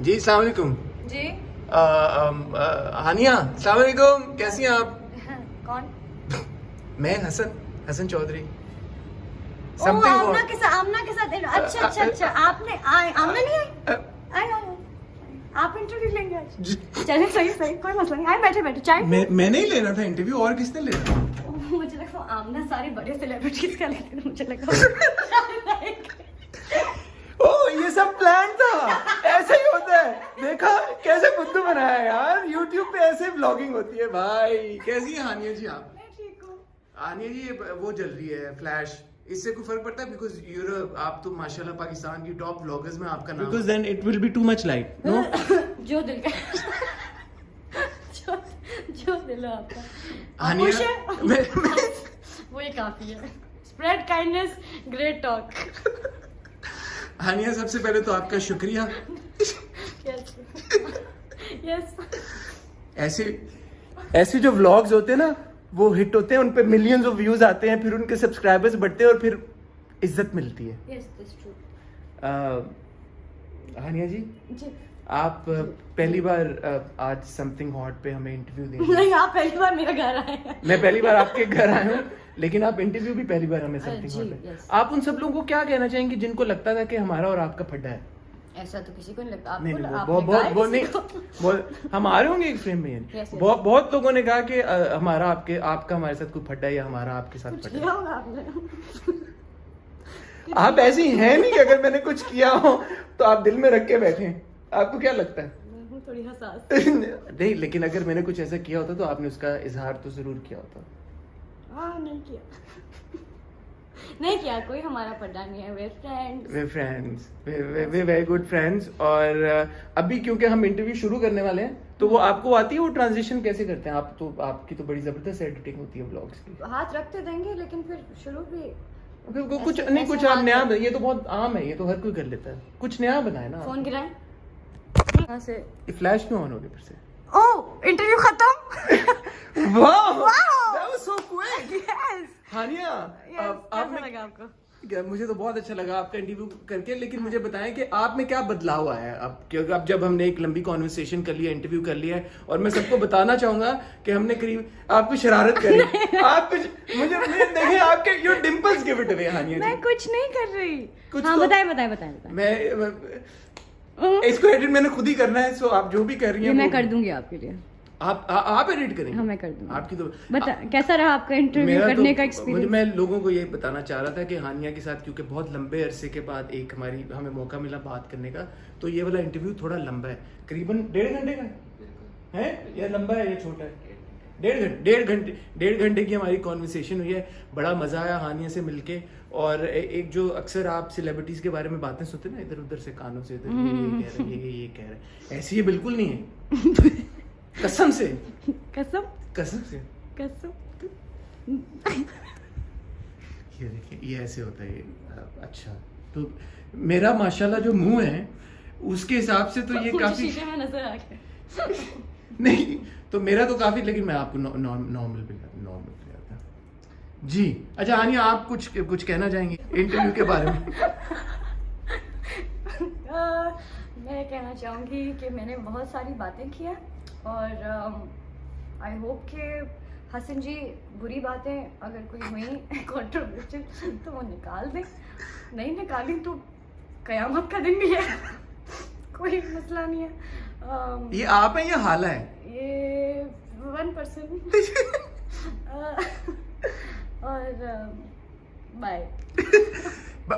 जी अस्सलाम वालेकुम। जी हानिया अस्सलाम वालेकुम, कैसी हैं आप? कौन? मैं हसन चौधरी। ओ आमना के साथ अच्छा आपने आमना नहीं आई आप इंटरव्यू लेंगे आज? चलिए सही कोई मसला नहीं, आए बैठे चाय। मैं नहीं लेना था इंटरव्यू, और किसने लेना? मुझे लगा आमना सारे बड़े सेलिब्रिटीज का लेते हैं, मुझे लगा ओह ये सब प्लान था, ऐसे ही होता है। देखा कैसे बुद्धू बनाया यार, YouTube पे ऐसे ब्लॉगिंग होती है भाई। कैसी है हानिया जी आप? मैं ठीक हूँ। हानिया जी ये वो चल रही है फ्लैश, इससे कोई फर्क पड़ता है? बिकॉज यूर आप तो माशाल्लाह पाकिस्तान की टॉप ब्लॉगर्स में आपका नाम, because then it will be too much light no. जो दिल का जो दिल है आपका। हानिया वो ये काफी है। Spread kindness, great talk. Hania सबसे पहले तो आपका शुक्रिया। यस ऐसे जो व्लॉग्स होते हैं ना वो हिट होते हैं, उन पे मिलियंस ऑफ व्यूज आते हैं, फिर उनके सब्सक्राइबर्स बढ़ते हैं और फिर इज्जत मिलती है। Yes that's true. Hania ji आप पहली बार आज समथिंग हॉट पे हमें इंटरव्यू देंगे। नहीं, आप पहली बार मेरे घर आए हैं। मैं पहली बार आपके घर आया हूँ, लेकिन आप इंटरव्यू भी पहली बार हमें समथिंग हॉट पे। आप उन सब लोगों को क्या कहना चाहेंगे जिनको लगता था कि हमारा और आपका फड्डा है? ऐसा तो किसी को नहीं लगता। नहीं, आपको बहुत नहीं, हम आ रहे होंगे एक फ्रेम में। yes. बहुत लोगों ने कहा कि हमारा आपका हमारे साथ कोई फड्डा है या हमारा आपके साथ फड्डा है। आप ऐसी हैं नहीं कि अगर मैंने कुछ किया हो तो आप दिल में रख के बैठे। आपको क्या लगता है? थोड़ी हसास नहीं, लेकिन अगर मैंने कुछ ऐसा किया होता तो आपने उसका इजहार तो जरूर किया होता। नहीं किया कोई हमारा पड्डा नहीं है। वे वेरी गुड फ्रेंड्स। और अभी क्योंकि हम इंटरव्यू शुरू करने वाले हैं तो वो आपको आती है वो ट्रांजिशन कैसे करते हैं? आप तो आपकी तो बड़ी जबरदस्त एडिटिंग होती है व्लॉग्स की। हाथ रखते देंगे लेकिन फिर शुरू भी कुछ नहीं, कुछ आप नया, ये तो बहुत आम है, ये तो हर कोई कर लेता है। कुछ नया बनाए ना। फोन गिराएं कहां से? फ्लैश क्यों ऑन हो गया फिर से? ओह इंटरव्यू खत्म। Wow that was so quick. Yes Hania कैसा लगा आपको? मुझे तो बहुत अच्छा लगा आपका इंटरव्यू करके, लेकिन मुझे बताएं कि आप में क्या बदलाव आया है अब? क्योंकि अब जब हमने एक लंबी कॉन्वर्सेशन कर लिया, इंटरव्यू कर लिया है, और मैं सबको बताना चाहूंगा कि हमने करीब आपको शरारत करी। आप कुछ मुझे देखे आपके your dimples give it away. Hania ji मैं कुछ नहीं कर रही। कुछ हाँ तो, बताएं। मैं इसको एडिट मैंने खुद ही करना है, सो आप जो भी कर रही हैं मैं कर दूंगी आपके लिए। आप एडिट करेंगे? हाँ मैं कर दूंगी। आपकी तो बता कैसा रहा आपका इंटरव्यू करने का एक्सपीरियंस? मैं लोगों को ये बताना चाह रहा था कि हानिया के साथ क्योंकि बहुत लंबे अरसे के बाद एक हमें मौका मिला बात करने का, तो ये वाला इंटरव्यू थोड़ा लंबा है, करीबन 1.5 घंटे का है। या लंबा है या छोटा है? 1.5 घंटे की हमारी कॉन्वर्सेशन हुई है। बड़ा मजा आया हानिया से मिलके। और एक जो अक्सर आप सेलिब्रिटीज के बारे में बातें सुनते ना इधर उधर से कानों से, इधर ये कह रहे हैं, ऐसी ये बिल्कुल नहीं है। कसम से ये देखिए, ये ऐसे होता है। अच्छा तो मेरा माशाल्लाह जो मुंह है उसके हिसाब से तो ये काफी शीशे में नजर आ गया। नहीं तो मेरा तो काफी, लेकिन मैं आपको नॉर्मल पे आता जी। अच्छा हानिया आप कुछ कहना चाहेंगे इंटरव्यू के बारे में? मैं कहना चाहूँगी कि मैंने बहुत सारी बातें की हैं और आई होप कि हसन जी बुरी बातें अगर कोई हुई कंट्रोवर्शियल तो वो निकाल दें। नहीं निकाली तो कयामत का दिन भी है। कोई मसला नहीं है। ये आप हैं या हाला है? ये 1%। और bye.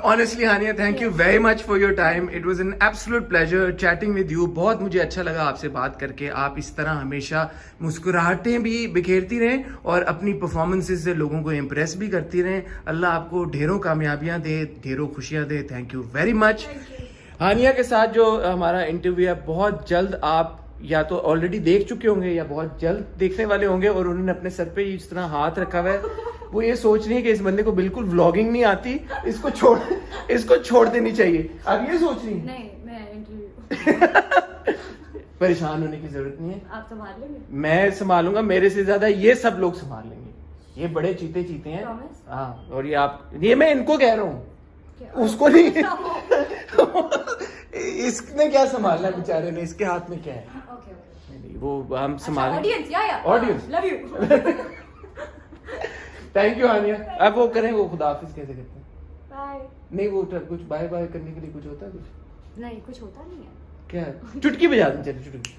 Honestly Hania, thank you very much for your time. It was an absolute pleasure chatting with you. बहुत मुझे अच्छा लगा आपसे बात करके। आप इस तरह हमेशा मुस्कुराहटें भी बिखेरती रहें और अपनी परफॉर्मेंसेस से लोगों को इम्प्रेस भी करती रहें। अल्लाह आपको ढेरों कामयाबियां दे, ढेरों खुशियां दे। Thank you very much. Hania के साथ जो हमारा इंटरव्यू है बहुत जल्द आप या तो ऑलरेडी देख चुके होंगे या बहुत जल्द देखने वाले होंगे। और उन्होंने अपने सर पे इस तरह हाथ रखा हुआ है, वो ये सोच रही है कि इस बंदे को बिल्कुल व्लॉगिंग नहीं आती, इसको छोड़ देनी चाहिए। आप ये सोच रही हैं? नहीं मैं इंटरव्यू परेशान होने की जरूरत नहीं है, आप संभाल लेंगे। मैं संभालूंगा, मेरे से ज्यादा ये सब लोग संभाल लेंगे। ये बड़े चीते हैं। हाँ, और ये मैं इनको कह रहा हूँ उसको नहीं इसने क्या संभालना है बेचारे ने, इसके हाथ में क्या है? ओके ओके, नहीं, वो हम संभालें। ऑडियंस या Audience. Love you. Thank you Hania. अब वो करें, वो खुदा हाफिज कैसे करते हैं? बाय। नहीं वो कुछ बाय बाय करने के लिए कुछ होता है कुछ? नहीं कुछ होता नहीं है। क्या है? चुटकी बजा दें, चलिए चुटकी।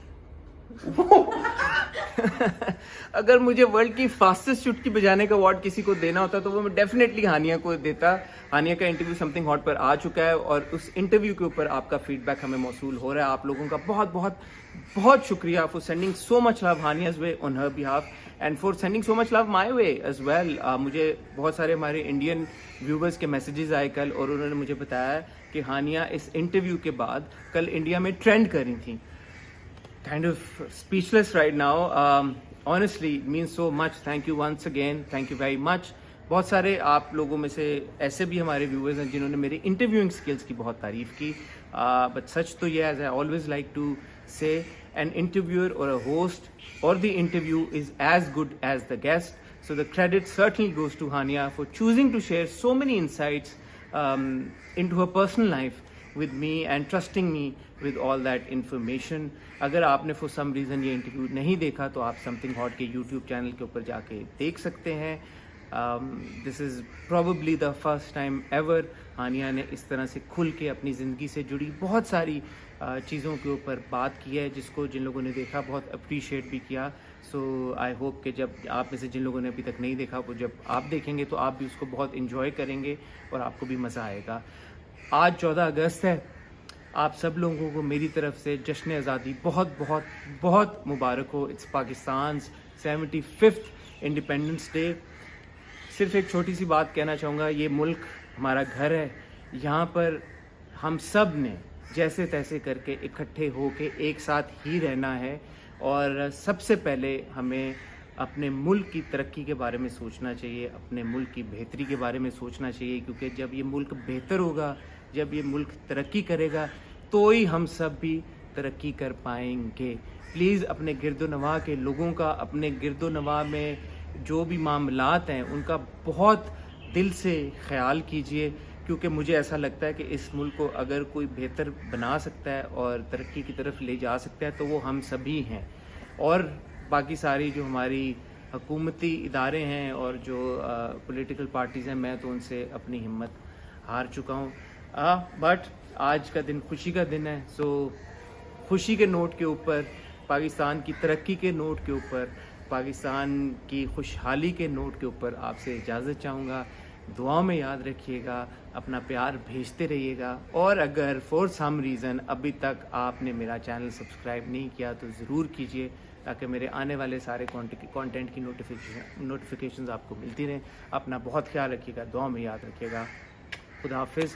अगर मुझे वर्ल्ड की फास्टेस्ट चुटकी बजाने का अवार्ड किसी को देना होता तो वो मैं डेफिनेटली हानिया को देता। हानिया का इंटरव्यू समथिंग हॉट पर आ चुका है और उस इंटरव्यू के ऊपर आपका फीडबैक हमें मौसूल हो रहा है। आप लोगों का बहुत बहुत बहुत शुक्रिया for sending so much love Hania's way on her behalf and for sending so much love my way as well. मुझे बहुत सारे हमारे इंडियन व्यूवर्स के मैसेजेस आए कल और उन्होंने मुझे बताया कि हानिया इस इंटरव्यू के बाद कल इंडिया में ट्रेंड कर रही थी। Kind of speechless right now. Honestly, it means so much. Thank you once again. Thank you very much. बहुत सारे आप लोगों में से ऐसे भी हमारे व्यूअर्स हैं जिन्होंने मेरी इंटरव्यूइंग स्किल्स की बहुत तारीफ की, बट सच तो ये as I always like to say an interviewer और अ होस्ट और the interview is as good as the guest. So the credit certainly goes to Hania for choosing to share so many insights into her personal life with me and trusting me with all that information. अगर आपने for some reason ये interview नहीं देखा तो आप something hot के YouTube channel के ऊपर जाके देख सकते हैं. This is probably the first time ever हानिया ने इस तरह से खुल के अपनी ज़िंदगी से जुड़ी बहुत सारी चीज़ों के ऊपर बात की है, जिसको जिन लोगों ने देखा बहुत अप्रिशिएट भी किया. सो आई होप कि जब आप में से जिन लोगों ने अभी तक नहीं देखा वो जब आप देखेंगे तो आप भी उसको बहुत इन्जॉय करेंगे और आपको भी मज़ा आएगा. आज 14 अगस्त है. आप सब लोगों को मेरी तरफ से जश्न आज़ादी बहुत बहुत बहुत मुबारक हो. It's Pakistan 75th independence day. सिर्फ एक छोटी सी बात कहना चाहूँगा, ये मुल्क हमारा घर है. यहाँ पर हम सब ने जैसे तैसे करके इकट्ठे होके एक साथ ही रहना है और सबसे पहले हमें अपने मुल्क की तरक्की के बारे में सोचना चाहिए, अपने मुल्क की बेहतरी के बारे में सोचना चाहिए, क्योंकि जब ये मुल्क बेहतर होगा, जब ये मुल्क तरक्की करेगा तो ही हम सब भी तरक्की कर पाएंगे. प्लीज़ अपने गिरदोनवा के लोगों का, अपने गिरदोनवा में जो भी मामलात हैं उनका बहुत दिल से ख्याल कीजिए, क्योंकि मुझे ऐसा लगता है कि इस मुल्क को अगर कोई बेहतर बना सकता है और तरक्की की तरफ ले जा सकता है तो वो हम सभी हैं. और बाकी सारी जो हमारी हुकूमती इदारे हैं और जो पॉलिटिकल पार्टीज़ हैं, मैं तो उनसे अपनी हिम्मत हार चुका हूँ. बट आज का दिन खुशी का दिन है. सो खुशी के नोट के ऊपर, पाकिस्तान की तरक्की के नोट के ऊपर, पाकिस्तान की खुशहाली के नोट के ऊपर आपसे इजाज़त चाहूँगा. दुआ में याद रखिएगा, अपना प्यार भेजते रहिएगा और अगर फॉर सम रीज़न अभी तक आपने मेरा चैनल सब्सक्राइब नहीं किया तो ज़रूर कीजिए, ताकि मेरे आने वाले सारे कंटेंट की नोटिफिकेशंस आपको मिलती रहें. अपना बहुत ख्याल रखिएगा, दुआ में याद रखिएगा. खुदा हाफिज़.